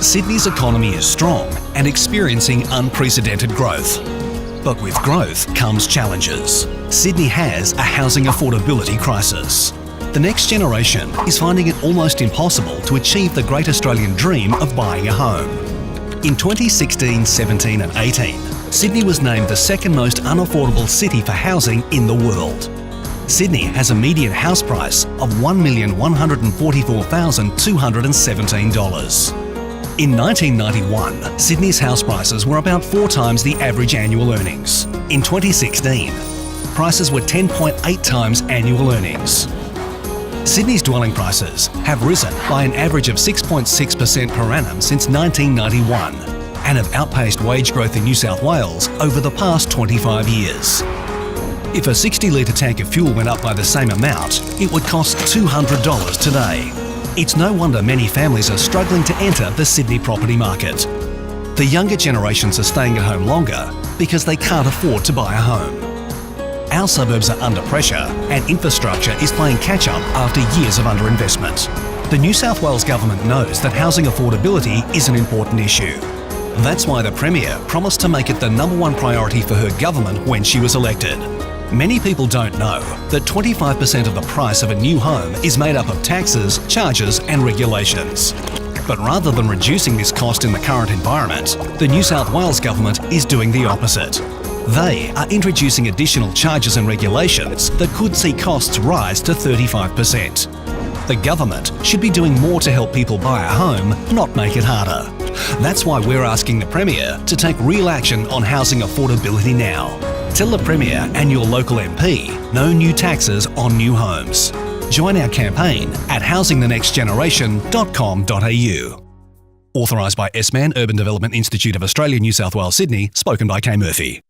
Sydney's economy is strong and experiencing unprecedented growth. But with growth comes challenges. Sydney has a housing affordability crisis. The next generation is finding it almost impossible to achieve the great Australian dream of buying a home. In 2016, 17 and 18, Sydney was named the second most unaffordable city for housing in the world. Sydney has a median house price of $1,144,217. In 1991, Sydney's house prices were about 4 times the average annual earnings. In 2016, prices were 10.8 times annual earnings. Sydney's dwelling prices have risen by an average of 6.6% per annum since 1991 and have outpaced wage growth in New South Wales over the past 25 years. If a 60-litre tank of fuel went up by the same amount, it would cost $200 today. It's no wonder many families are struggling to enter the Sydney property market. The younger generations are staying at home longer because they can't afford to buy a home. Our suburbs are under pressure and infrastructure is playing catch-up after years of underinvestment. The New South Wales Government knows that housing affordability is an important issue. That's why the Premier promised to make it the #1 priority for her government when she was elected. Many people don't know that 25% of the price of a new home is made up of taxes, charges and regulations. But rather than reducing this cost in the current environment, the New South Wales Government is doing the opposite. They are introducing additional charges and regulations that could see costs rise to 35%. The government should be doing more to help people buy a home, not make it harder. That's why we're asking the Premier to take real action on housing affordability now. Tell the Premier and your local MP no new taxes on new homes. Join our campaign at housingthenextgeneration.com.au. Authorised by Mann, Urban Development Institute of Australia, New South Wales, Sydney, spoken by K. Murphy.